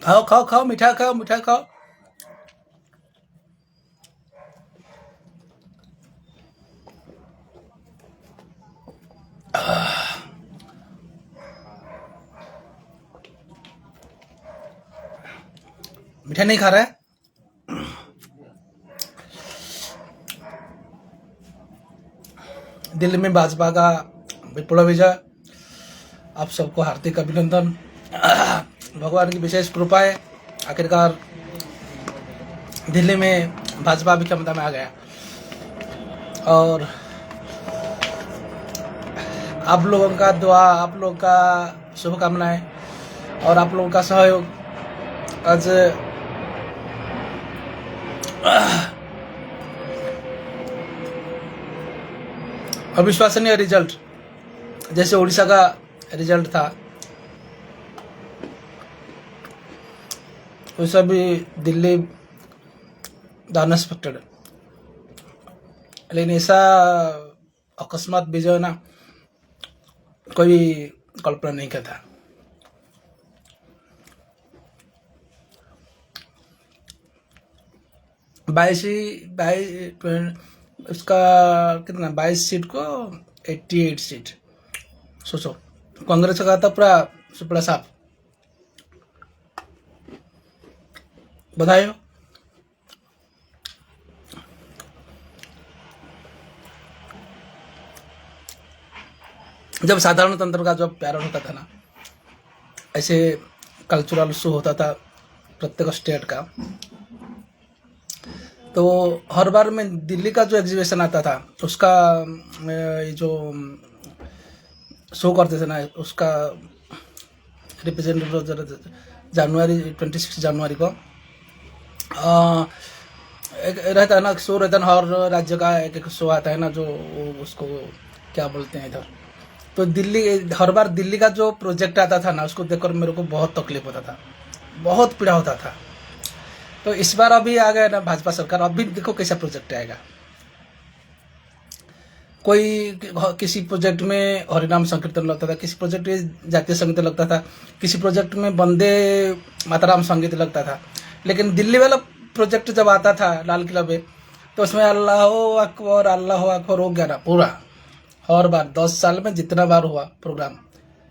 खाओ खाओ खाओ, मीठा खाओ, मीठा खाओ। मीठा नहीं खा रहा है? दिल्ली में भाजपा का विपुल विजय, आप सबको हार्दिक अभिनंदन। भगवान की विशेष कृपा है, आखिरकार दिल्ली में भाजपा भी क्षमता में आ गया। और आप लोगों का दुआ, आप लोगों का शुभकामनाएं और आप लोगों का सहयोग आज अविश्वसनीय रिजल्ट, जैसे उड़ीसा का रिजल्ट था, वैसा भी दिल्ली द अनएक्सपेक्टेड। लेकिन ऐसा अकस्मात विजय ना कोई कल्पना नहीं करता। बाईस उसका कितना 22 सीट को 88 सीट। सोचो, कांग्रेस का था पूरा सुपड़ा साफ। बधाई हो। जब साधारण तंत्र का जब प्यार होता था ना, ऐसे कल्चरल शो होता था प्रत्येक स्टेट का, तो हर बार में दिल्ली का जो एग्जीबिशन आता था उसका जो शो करते थे ना, उसका रिप्रेजेंटेटिव जनवरी 26 जनवरी को एक रहता है ना, शो रहता है ना, हर राज्य का एक एक शो आता है ना, जो उसको क्या बोलते हैं इधर। तो दिल्ली हर बार दिल्ली का जो प्रोजेक्ट आता था ना, उसको देखकर मेरे को बहुत तकलीफ होता था, बहुत पीड़ा होता था। तो इस बार अभी आ गया ना भाजपा सरकार, अभी देखो कैसा प्रोजेक्ट आएगा। कोई किसी प्रोजेक्ट में हरिनाम संकीर्तन लगता था, किसी प्रोजेक्ट में जातीय संगीत लगता था, किसी प्रोजेक्ट में वंदे मातरम संगीत लगता था। लेकिन दिल्ली वाला प्रोजेक्ट जब आता था लाल किला पे, तो उसमें अल्लाह अकबर हो गया ना पूरा। हर बार 10 साल में जितना बार हुआ प्रोग्राम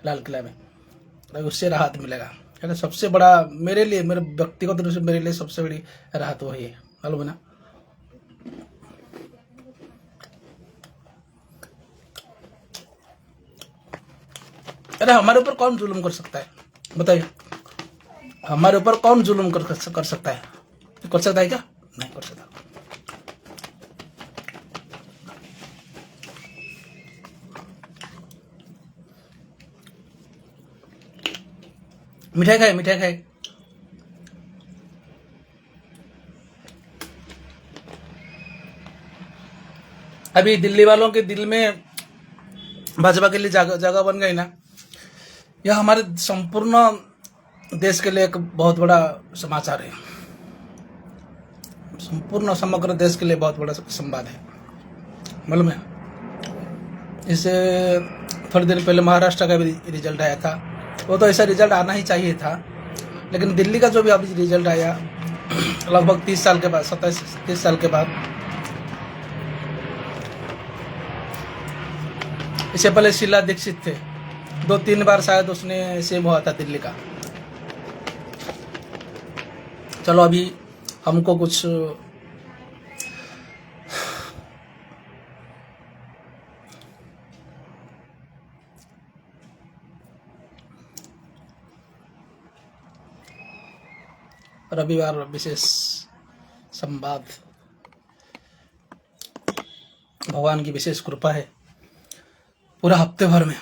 लाल किला में, उससे राहत मिलेगा। है सबसे बड़ा मेरे लिए, मेरे व्यक्तिगत रूप से मेरे लिए सबसे बड़ी राहत वही है, मालूम है ना। अरे हमारे ऊपर कौन जुल्म कर सकता है बताइए? हमारे ऊपर कौन जुल्म कर सकता है? कर सकता है क्या? नहीं कर सकता। मिठाई खाए, मिठाई खाए। अभी दिल्ली वालों के दिल में भाजपा के लिए जगह बन गई ना, यह हमारे संपूर्ण देश के लिए एक बहुत बड़ा समाचार है। संपूर्ण समग्र देश के लिए बहुत बड़ा संवाद है, मालूम है। इससे थोड़ी देर पहले महाराष्ट्र का भी रिजल्ट आया था, वो तो ऐसा रिजल्ट आना ही चाहिए था। लेकिन दिल्ली का जो भी अभी रिजल्ट आया, लगभग 30 साल के बाद, 27-30 साल के बाद। इससे पहले शीला दीक्षित थे, 2-3 बार शायद उसने सेम हुआ था दिल्ली का। चलो अभी हमको कुछ रविवार विशेष संवाद, भगवान की विशेष कृपा है। पूरा हफ्ते भर में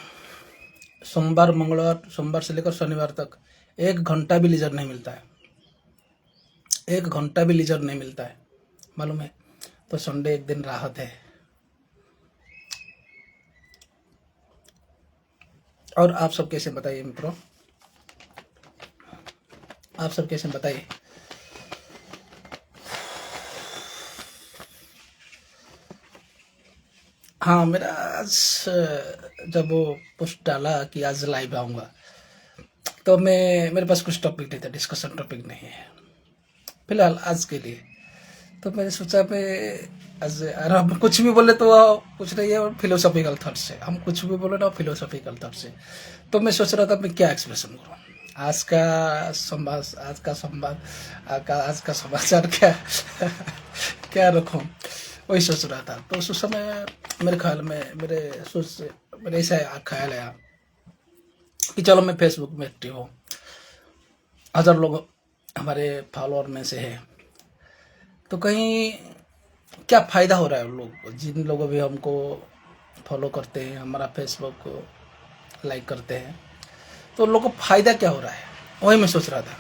सोमवार मंगलवार, सोमवार से लेकर शनिवार तक 1 घंटा भी लीजर नहीं मिलता है, 1 घंटा भी लीजर नहीं मिलता है, मालूम है। तो संडे एक दिन राहत है। और आप सब कैसे बताइए मित्रों, आप सब कैसे बताइए। हाँ, मेरा आज जब वो पोस्ट डाला कि आज लाइव आऊँगा, तो मेरे पास कुछ टॉपिक नहीं था, डिस्कशन टॉपिक नहीं है फिलहाल आज के लिए। तो मैंने सोचा मैं आज, और हम कुछ भी बोले तो कुछ नहीं है, और फिलोसॉफिकल थॉट से हम कुछ भी बोले ना, फिलोसॉफिकल थॉट से। तो मैं सोच रहा था मैं क्या एक्सप्रेशन करूँ, आज का समाचार क्या क्या रखूँ, वही सोच रहा था। तो उस समय मेरे ख्याल में मेरे ऐसा ख्याल आया कि चलो मैं फेसबुक में एक्टिव हूँ, 1000 लोग हमारे फॉलोअर में से है, तो कहीं क्या फ़ायदा हो रहा है उन लोग, जिन लोगों भी हमको फॉलो करते हैं, हमारा फेसबुक को लाइक करते हैं, तो उन लोगों को फ़ायदा क्या हो रहा है, वही मैं सोच रहा था।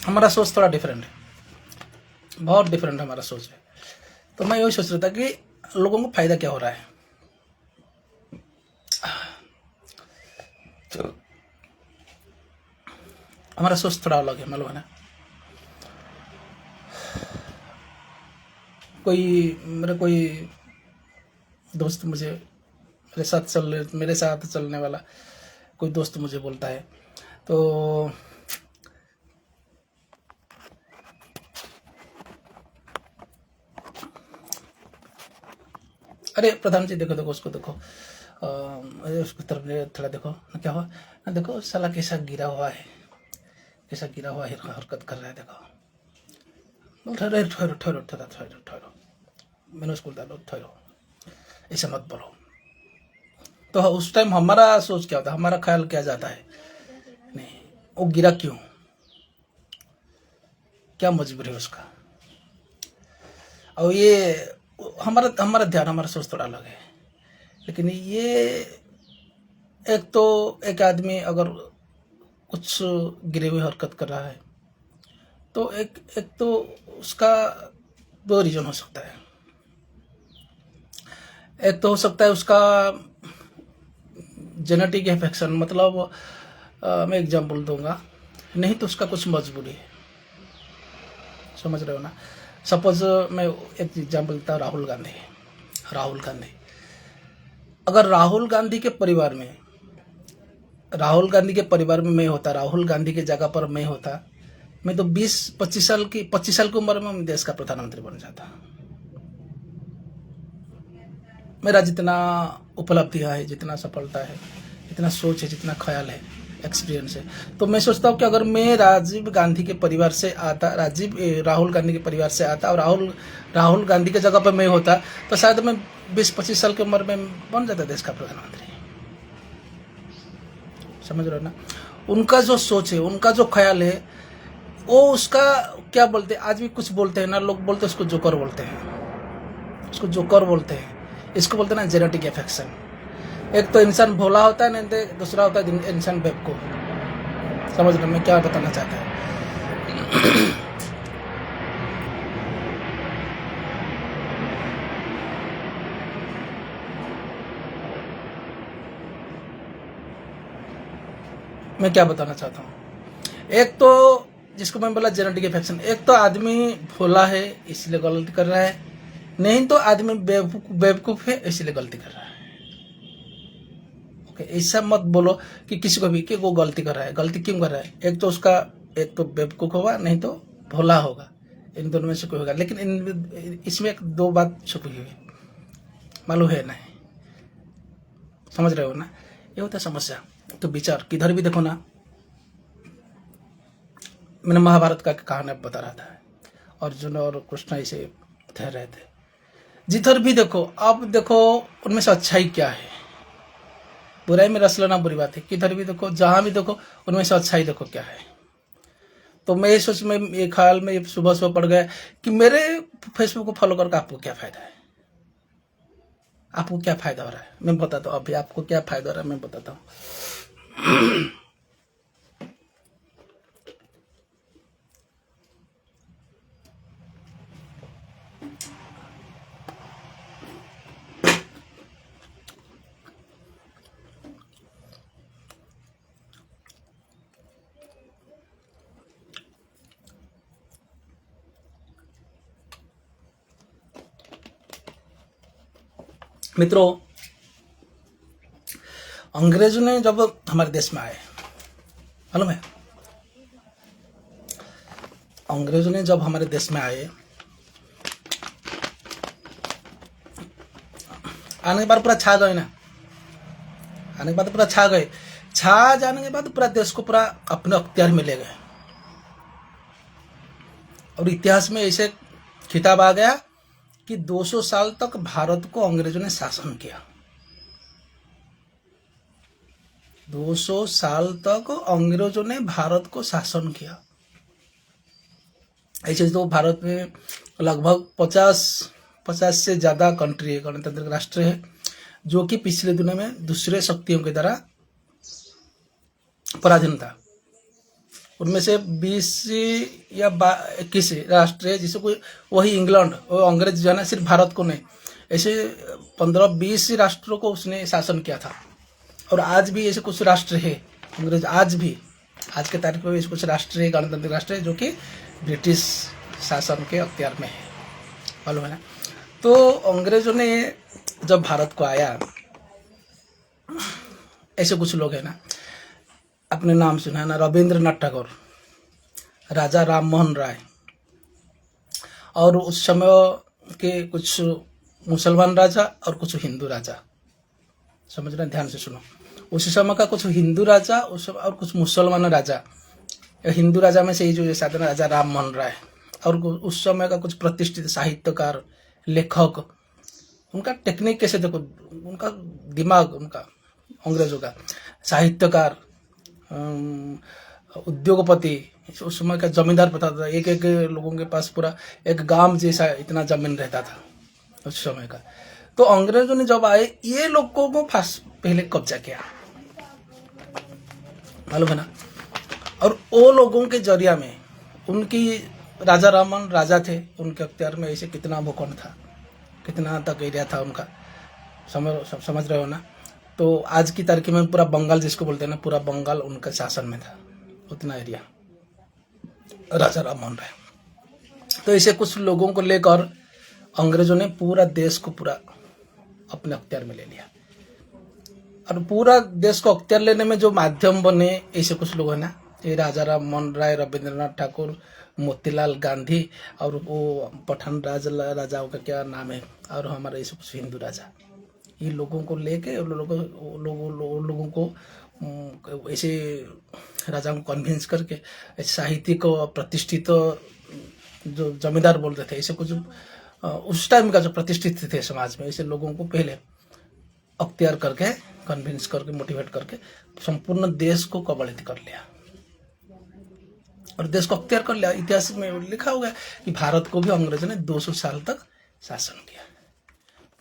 हमारा सोच थोड़ा डिफरेंट है, बहुत डिफरेंट हमारा सोच है। तो मैं यही सोच रहा था कि लोगों को फ़ायदा क्या हो रहा है। तो हमारा सोच थोड़ा अलग है, मालूम है ना। कोई दोस्त मुझे मेरे साथ चलने वाला कोई दोस्त मुझे बोलता है, तो अरे प्रधान जी देखो उसको देखो, उसकी तरफ थोड़ा देखो ना, क्या हुआ ना, देखो साला कैसा गिरा हुआ है, हरकत कर रहा है, देखो। ठहरो, मैंने उसको बोलता ठहरो, ऐसा मत बोलो। तो उस टाइम हमारा सोच क्या होता है, हमारा ख्याल क्या जाता है, नहीं वो गिरा क्यों, क्या मजबूरी है उसका। और ये हमारा ध्यान, हमारा सोच थोड़ा अलग है। लेकिन ये एक आदमी अगर कुछ गिरे हुए हरकत कर रहा है, तो एक तो उसका 2 रीजन हो सकता है। एक तो हो सकता है उसका जेनेटिक इन्फेक्शन, मतलब मैं एग्जाम्पल दूंगा, नहीं तो उसका कुछ मजबूरी है, समझ रहे हो ना। सपोज मैं एक एग्जाम्पल देता हूँ, राहुल गांधी। अगर राहुल गांधी के परिवार में मैं होता, राहुल गांधी के जगह पर मैं होता, मैं तो 25 साल की उम्र में देश का प्रधानमंत्री बन जाता। मेरा जितना उपलब्धियां है, जितना सफलता है, जितना सोच है, जितना ख्याल है, एक्सपीरियंस है, तो मैं सोचता हूँ कि अगर मैं राहुल गांधी के परिवार से आता और राहुल गांधी के जगह पर मैं होता, तो शायद मैं 20-25 साल की उम्र में बन जाता देश का प्रधानमंत्री। समझ रहे हो ना। उनका जो सोच है, उनका जो ख्याल है, वो उसका क्या बोलते हैं, आज भी कुछ बोलते हैं ना लोग, बोलते हैं उसको जोकर बोलते हैं, इसको बोलते हैं ना जेनेटिक इन्फेक्शन। एक तो इंसान भोला होता है, नहीं तो दूसरा होता है इंसान बेवकूफ। समझ रहे मैं क्या बताना चाहता है। मैं क्या बताना चाहता हूँ, एक तो जिसको मैं बोला जेनेटिक इन्फेक्शन, एक तो आदमी भोला है इसलिए गलती कर रहा है, नहीं तो आदमी बेवकूफ है इसलिए गलती कर रहा है। ओके, ऐसा मत बोलो कि किसी को भी कि वो गलती कर रहा है, गलती क्यों कर रहा है, एक तो बेवकूफ होगा, नहीं तो भोला होगा, इन दोनों में से कोई होगा। लेकिन इसमें 2 बात छुपी हुई है, मालूम है नहीं, समझ रहे हो ना। ये होता है समस्या। तो विचार किधर भी देखो ना, मैंने महाभारत का कहानी बता रहा था, अर्जुन और कृष्ण ऐसे ठहर रहे थे। जिधर भी देखो, आप देखो उनमें से अच्छाई क्या है, बुराई में रस लेना बुरी बात है। किधर भी देखो, जहां भी देखो, उनमें से अच्छाई देखो क्या है। तो मैं ये सोच में, ये ख्याल में सुबह पड़ गया कि मेरे फेसबुक को फॉलो करके आपको क्या फायदा है। आपको क्या फायदा हो रहा है मैं बताता हूँ, अभी आपको क्या फायदा हो रहा है मैं बताता हूँ। मित्रों, अंग्रेजों ने जब हमारे देश में आए, मालूम है, अंग्रेजों ने जब हमारे देश में आए, आने के बाद पूरा छा गए ना, आने के बाद पूरा छा गए, छा जाने के बाद पूरा देश को पूरा अपने अख्तियार में ले गए। और इतिहास में ऐसे खिताब आ गया कि 200 साल तक भारत को अंग्रेजों ने शासन किया। 200 साल तक अंग्रेजों ने भारत को शासन किया। ऐसे तो भारत में लगभग 50 से ज्यादा कंट्री है, गणतांत्रिक राष्ट्र है, जो कि पिछले दिनों में दूसरे शक्तियों के द्वारा पराधीन था। उनमें से 20 या 21 राष्ट्र है, जिसे कोई वही इंग्लैंड और अंग्रेज जो है ना, सिर्फ भारत को नहीं, ऐसे 15-20 राष्ट्रों को उसने शासन किया था। और आज भी ऐसे कुछ राष्ट्र है, अंग्रेज आज भी, आज के तारीख में ऐसे कुछ राष्ट्र है, गणतांत्रिक राष्ट्र है, जो कि ब्रिटिश शासन के अख्तियार में है, मालूम है ना। तो अंग्रेजों ने जब भारत को आया, ऐसे कुछ लोग हैं ना, अपने नाम सुना है ना, रविंद्रनाथ टैगोर, राजा राम मोहन राय, और उस समय के कुछ मुसलमान राजा और कुछ हिंदू राजा, समझना, ध्यान से सुनो। उस समय का कुछ हिंदू राजा और कुछ मुसलमान राजा, हिंदू राजा में से ही जो साधारण राजा राम मोहन राय, और उस समय का कुछ प्रतिष्ठित साहित्यकार, लेखक, उनका टेक्निक कैसे देखो, उनका दिमाग, उनका अंग्रेजों का साहित्यकार, उद्योगपति, उस समय का जमींदार पता था, एक एक लोगों के पास पूरा एक गांव जैसा इतना जमीन रहता था उस समय का। तो अंग्रेजों ने जब आए, ये लोगों को पहले कब्जा किया, मालूम है ना। और वो लोगों के जरिया में उनकी राजा रामन राजा थे, उनके अख्तियार में ऐसे कितना भूखंड था, कितना तक एरिया था उनका, समझ रहे हो ना। तो आज की तारीख में पूरा बंगाल जिसको बोलते हैं ना, पूरा बंगाल उनके शासन में था, उतना एरिया, राजा राम मोहन राय। तो ऐसे कुछ लोगों को लेकर अंग्रेजों ने पूरा देश को पूरा अपने अख्तियार में ले लिया। और पूरा देश को अख्तियार लेने में जो माध्यम बने, ऐसे कुछ लोग हैं ना, ये राजा राम मोहन राय, रविंद्रनाथ ठाकुर, मोतीलाल गांधी, और वो पठान राजाओं का क्या नाम है, और हमारे ऐसे कुछ हिंदू राजा, ये लोगों को लेके लोगों को ऐसे राजाओं को कन्विंस करके साहित्यिक और प्रतिष्ठित जो जमींदार बोलते थे, ऐसे कुछ उस टाइम का जो प्रतिष्ठित थे समाज में, ऐसे लोगों को पहले अख्तियार करके, कन्विंस करके, मोटिवेट करके संपूर्ण देश को कबलित कर लिया और देश को अख्तियार कर लिया। इतिहास में लिखा हुआ है कि भारत को भी अंग्रेजों ने 200 साल तक शासन किया।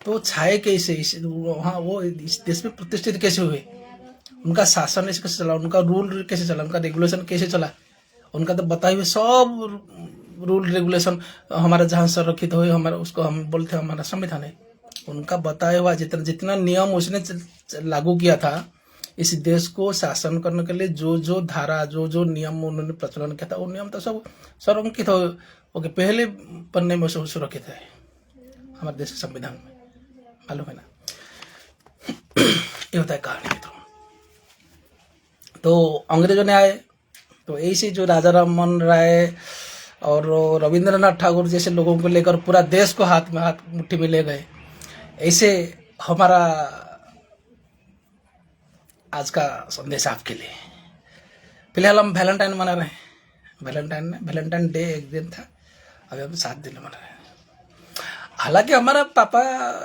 तो छाए कैसे, वहाँ वो इस देश में प्रतिष्ठित कैसे हुए, उनका शासन कैसे चला, उनका रूल कैसे चला, उनका रेगुलेशन कैसे चला, उनका तो बताए हुए सब रूल रेगुलेशन हमारा जहाँ संरक्षित हुए, हमारा उसको हम बोलते हैं हमारा संविधान है। उनका बताया हुआ जितना नियम उसने लागू किया था इस देश को शासन करने के लिए, जो धारा, जो नियम उन्होंने प्रचलन किया था, वो नियम तो सब संरक्षित हो के पहले पन्ने में सुरक्षित है हमारे देश के संविधान में, मालूम है ना। ये होता है कहानी मित्रों। तो अंग्रेजों ने आए, तो ऐसे जो राजा राम मोहन राय और रविंद्रनाथ ठाकुर जैसे लोगों को लेकर पूरा देश को हाथ मुट्ठी में ले गए। ऐसे हमारा आज का संदेश आपके लिए। फिलहाल हम वैलेंटाइन मना रहे हैं, वैलेंटाइन डे एक दिन था, अभी हम 7 दिन मना रहे हैं। हालांकि हमारा पापा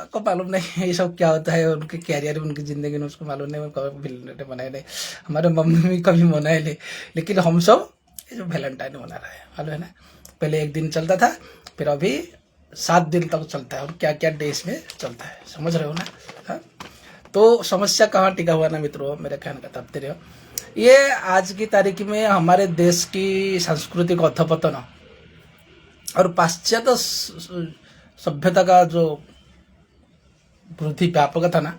को मालूम नहीं ये सब क्या होता है, उनके कैरियर, उनकी जिंदगी में उसको मालूम नहीं, कभी वैलेंटाइन मनाए नहीं, हमारे मम्मी कभी मनाए नहीं, लेकिन हम सब ये जो वैलेंटाइन मना रहे हैं, मालूम है ना। पहले एक दिन चलता था, फिर अभी 7 दिन तक चलता है और क्या क्या देश में चलता है, समझ रहे हो ना। हाँ? तो समस्या कहाँ टिका हुआ ना मित्रों, मेरे कहने का तात्पर्य हो, ये आज की तारीख में हमारे देश की सांस्कृतिक अधपतन और पाश्चात्य सभ्यता का जो वृद्धि व्यापक था ना,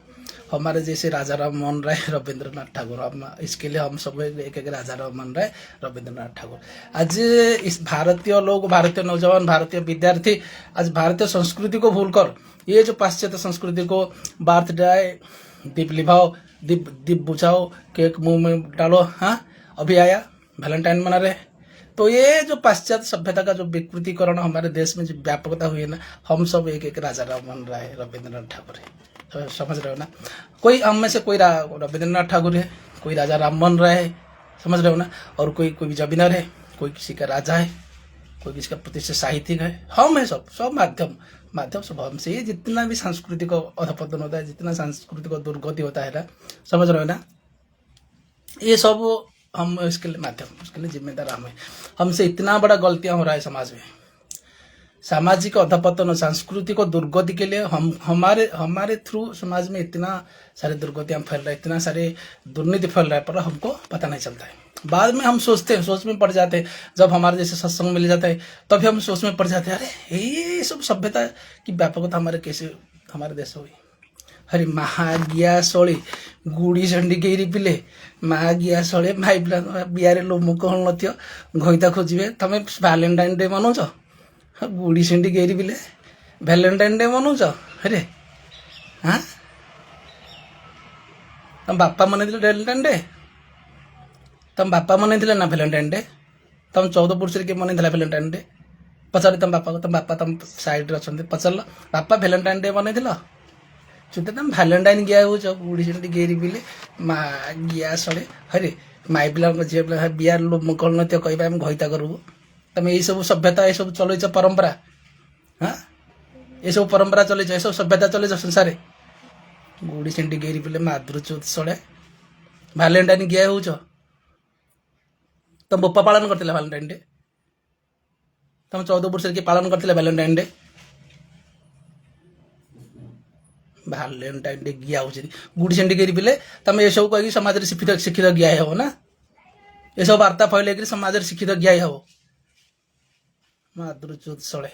हमारे जैसे राजा राम मोहन राय, रविंद्रनाथ ठाकुर, हम इसके लिए हम सब एक एक राजा राम मोहन राय, रविंद्रनाथ ठाकुर। आज इस भारतीय लोग, भारतीय नौजवान, भारतीय विद्यार्थी आज भारतीय संस्कृति को भूलकर ये जो पाश्चात्य संस्कृति को बर्थडे, दीप लिभाओ, दीप बुझाओ, केक मुंह में डालो, हाँ अभी आया वैलेंटाइन मना रहे। तो ये जो पाश्चात्य सभ्यता का जो विकृतिकरण हमारे देश में जो व्यापकता हुई है ना, हम सब एक एक राजा राम मोहन राय, रविंद्रनाथ ठाकुर है, तो समझ रहे हो ना। कोई हम में से कोई रविंद्रनाथ ठाकुर है, कोई राजा राम मोहन राय है, समझ रहे हो ना, और कोई जमींदार है, कोई किसी का राजा है, कोई किसी का प्रतिष्ठित साहित्यिक है, हम है सब माध्यम सब हमसे। ये जितना भी सांस्कृतिक अधपतन होता है, जितना सांस्कृतिक दुर्गति होता है ना, समझ रहे हो ना, ये सब हम इसके लिए माध्यम, उसके लिए जिम्मेदार हम है। हमसे इतना बड़ा गलतियां हो रहा है समाज में, सामाजिक अधपतन और सांस्कृतिक दुर्गति के लिए हमारे थ्रू समाज में इतना सारे दुर्गतियां फैल रहा है, इतना सारे दुर्नीति फैल रहा है, पर हमको पता नहीं चलता है। बाद में हम सोचते हैं, सोच में पड़ जाते हैं, जब हमारे जैसे सत्संग मिल जाता है तभी हम सोच में पड़ जाते हैं, अरे ये सब सभ्यता की व्यापकता हमारे देश हुई। अरे महागिया सळे गुड़ी झंडी गेरी पिले महागिया सळे भाई बिहार लोक मुख हन घईता खोजे तमें वैलेंटाइन डे मनाउछ, गुड़ी झंडी गेरी पिले वैलेंटाइन डे मनाउछ। अरे हाँ तम बापा मन वैलेंटाइन डे, तम बापा मन ना वैलेंटाइन डे, तम 14 पुरुष के मन वैलेंटाइन डे, पचार तम बापा तम साइड रे अच्छा पचार बापा वैलेंटाइन डे मन चुते तुम वैलेंटाइन गया हो गुड़ी झंडी गेरी पिले माँ गया सड़े। अरे माई पिला झी पिला बिहार लोक मुकल नृत्य कह घईता करू, तुम यही सब सभ्यता ये सब चल परंपरा, हाँ ये सब परंपरा चल सब सभ्यता चल संसार, गुड़ी झंडी गेरी पिले माधुरचुत सड़े वैलेंटाइन गया हो तुम बोपा पालन करते वैलेंटाइन डे, तुम 14 वर्ष के पालन करते वैलेंटाइन डे, वैलेंटाइन डे गया हो गुड़ी झंडी गेरी पिले तुम ये सब कह समाज में शिक्षित गया हो ना, ये सब वार्ता फैल समाज में शिक्षित गया हो माधुरचुत सड़े।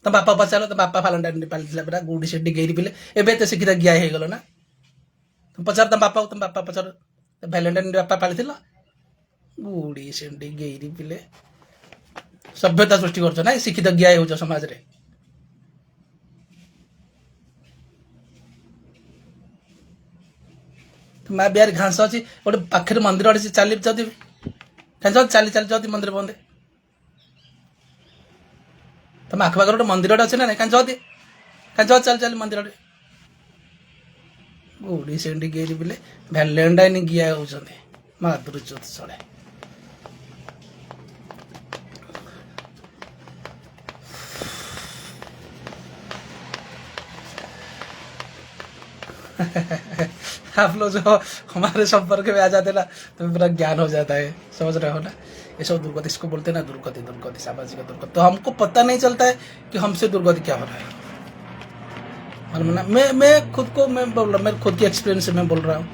तुम बापा पचार तुम बापा वैलेंटाइन डे पाली गुड़ी झंडी गेरी पिले एवं तो शिक्षित गया हो ना, तुम पचार तुम बापा पचार वैलेंटाइन डे बापा पाली गुड़ी झंडी गेरी पिले सभ्यता सृष्टि कर ना, शिक्षित गया हो समाज रे। माँ बिहार घास अच्छी गोटे पाखे मंदिर आड़े चली चली चली मंदिर बंदे तुम आखपाख गोटे मंदिर अच्छे ना कहीं चल चल मंदिर आड़े गुड़ी सेंडी गेरी पिले वैलेंटाइन गया होती माधुरचुत सड़े। आप लोग जो हमारे संपर्क में आ जाते ना तो पूरा ज्ञान हो जाता है, समझ रहे हो ना। ये सब दुर्गति, इसको बोलते हैं ना दुर्गति, सामाजिक दुर्गति। तो हमको पता नहीं चलता है कि हमसे दुर्गति क्या हो रहा है, मालूम ना। मैं खुद को मैं बोल रहा, मेरे खुद की एक्सपीरियंस से मैं बोल रहा हूँ।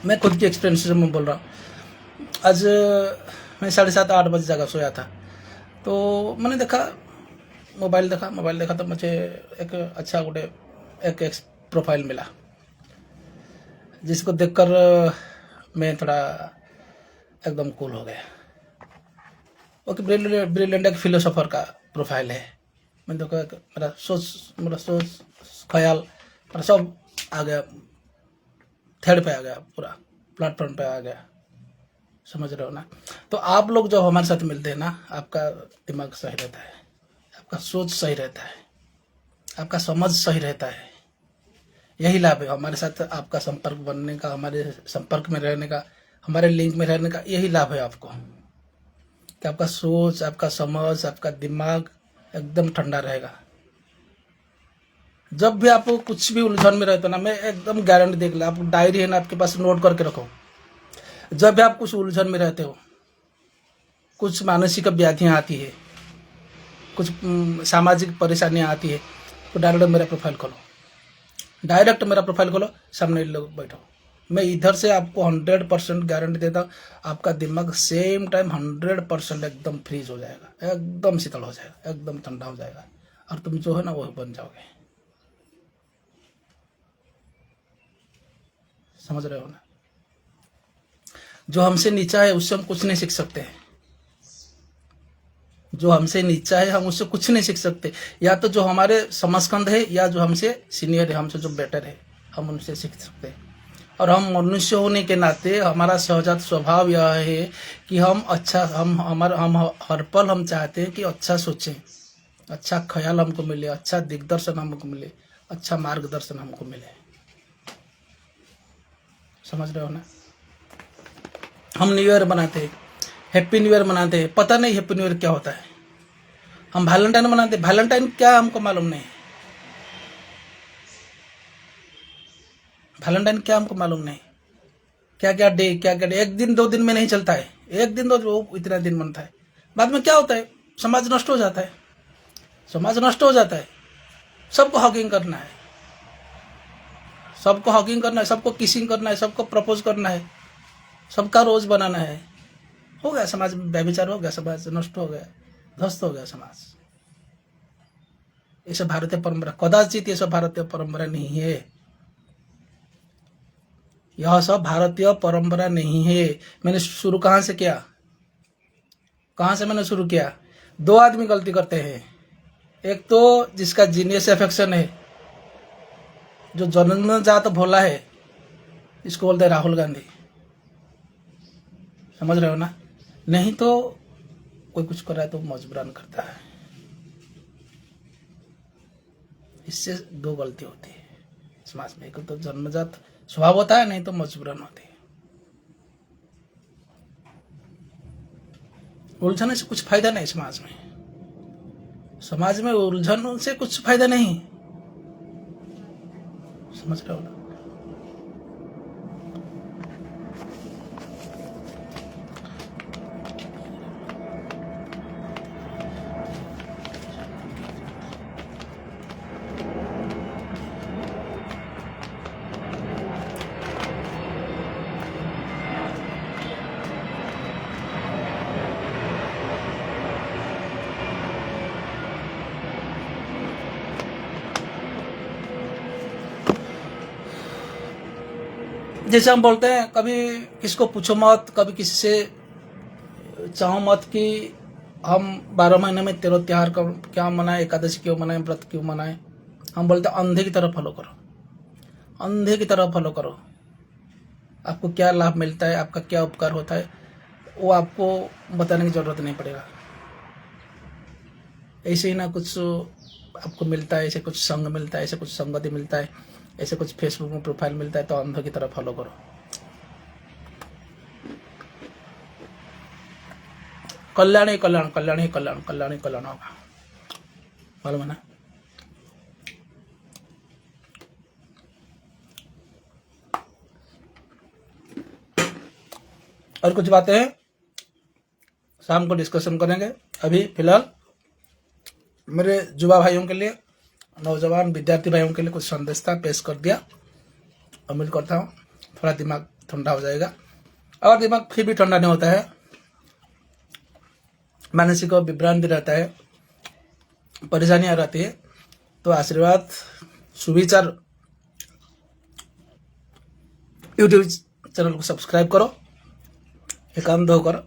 मैं खुद की एक्सपीरियंस से मैं बोल रहा हूँ। आज मैं 7:30-8 बजे जगह सोया था, तो मैंने देखा मोबाइल देखा तो मुझे एक अच्छा गोटे एक प्रोफाइल मिला, जिसको देखकर मैं थोड़ा एकदम कूल हो गया। ओके, ब्रिलियंट एक फिलोसोफर का प्रोफाइल है। मैं देखो मेरा सोच ख्याल मेरा सब आ गया, थर्ड पे आ गया, पूरा प्लेटफॉर्म पे आ गया, समझ रहे हो ना। तो आप लोग जो हमारे साथ मिलते हैं ना, आपका दिमाग सही रहता है, आपका सोच सही रहता है, आपका समझ सही रहता है। यही लाभ है हमारे साथ आपका संपर्क बनने का, हमारे संपर्क में रहने का, हमारे लिंक में रहने का। यही लाभ है आपको कि आपका सोच, आपका समझ, आपका दिमाग एकदम ठंडा रहेगा। जब भी आप कुछ भी उलझन में रहते हो ना, मैं एकदम गारंटी देख लो, आप डायरी है ना आपके पास, नोट करके रखो। जब भी आप कुछ उलझन में रहते हो, कुछ मानसिक व्याधियाँ आती है, कुछ सामाजिक परेशानियाँ आती है, तो डायरेक्ट मेरा प्रोफाइल खोलो, डायरेक्ट मेरा प्रोफाइल खोलो, सामने लोग बैठो। मैं इधर से आपको 100% गारंटी देता हूँ, आपका दिमाग सेम टाइम 100% एकदम फ्रीज हो जाएगा, एकदम शीतल हो जाएगा, एकदम ठंडा हो जाएगा, और तुम जो है ना वो बन जाओगे। समझ रहे हो ना? जो हमसे नीचा है उससे हम कुछ नहीं सीख सकते हैं, जो हमसे नीचा है हम उससे कुछ नहीं सीख सकते। या तो जो हमारे समस्कंद है या जो हमसे सीनियर है, हमसे जो बेटर है, हम उनसे सीख सकते हैं। और हम मनुष्य होने के नाते हमारा सहजात स्वभाव यह है कि हम अच्छा हम हर पल हम चाहते हैं कि अच्छा सोचें, अच्छा ख्याल हमको मिले, अच्छा दिग्दर्शन हमको मिले, अच्छा मार्गदर्शन हमको मिले। समझ रहे हो ना? हम न्यू ईयर मनाते हैं, हैप्पी न्यू ईयर मनाते हैं, पता नहीं हैप्पी न्यू ईयर क्या होता है। हम वैलेंटाइन मनाते हैं, वैलेंटाइन क्या हमको मालूम नहीं, वैलेंटाइन क्या हमको मालूम नहीं, क्या क्या डे, क्या क्या डे, एक दिन दो दिन में नहीं चलता है, एक दिन दो इतना दिन बनता है, बाद में क्या होता है, समाज नष्ट हो जाता है, समाज नष्ट हो जाता है। सबको हगिंग करना है, सबको हगिंग करना है, सबको किसिंग करना है, सबको प्रपोज करना है, सबका रोज बनाना है। हो गया समाज में व्यभिचार, हो गया समाज नष्ट हो गया, ध्वस्त हो गया समाज। ये सब भारतीय परंपरा, कदाचित ये सब भारतीय परंपरा नहीं है, यह सब भारतीय परंपरा नहीं है। मैंने शुरू कहाँ से किया, कहाँ से मैंने शुरू किया? दो आदमी गलती करते हैं, एक तो जिसका जीनियस अफेक्शन है, जो जन्मजात भोला है, इसको बोलते हैं राहुल गांधी। समझ रहे हो ना? नहीं तो कोई कुछ कर रहा है तो मजबूरन करता है, इससे दो गलती होती है समाज में। एक तो जन्मजात स्वभाव होता है, नहीं तो मजबूरन होती है। उलझने से कुछ फायदा नहीं समाज में, समाज में उलझनों से कुछ फायदा नहीं। समझ रहे हो ना? जैसे हम बोलते हैं, कभी किसको पूछो मत, कभी किसी से चाहो मत कि हम 12 महीने में 13 त्योहार क्या मनाएं, एकादशी क्यों मनाएं, व्रत क्यों मनाएं। हम बोलते हैं अंधे की तरह फॉलो करो, अंधे की तरह फॉलो करो। आपको क्या लाभ मिलता है, आपका क्या उपकार होता है, वो आपको बताने की जरूरत नहीं पड़ेगा। ऐसे ही ना कुछ आपको मिलता है, ऐसे कुछ संग मिलता है, ऐसे कुछ संगति मिलता है, ऐसे कुछ फेसबुक में प्रोफाइल मिलता है, तो अंधों की तरह फॉलो करो। कल्याण ही कल्याण, कल्याण ही कल्याण, कल्याण ही कल्याण होगा, मालूम है ना? और कुछ बातें हैं शाम को डिस्कशन करेंगे। अभी फिलहाल मेरे युवा भाइयों के लिए, नौजवान विद्यार्थी भाइयों के लिए कुछ संदेश था, पेश कर दिया। उम्मीद करता हूँ थोड़ा दिमाग ठंडा हो जाएगा। और दिमाग फिर भी ठंडा नहीं होता है, मानसिक विभ्रांति रहता है, परेशानियां रहती है, तो आशीर्वाद सुविचार यूट्यूब चैनल को सब्सक्राइब करो, एकांत होकर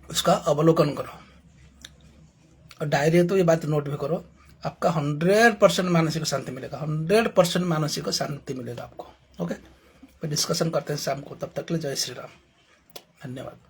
उसका अवलोकन करो, और डायरी तो ये बात नोट भी करो। आपका 100% मानसिक शांति मिलेगा, 100% मानसिक शांति मिलेगा आपको। ओके, फिर डिस्कशन करते हैं शाम को। तब तक के लिए जय श्री राम, धन्यवाद।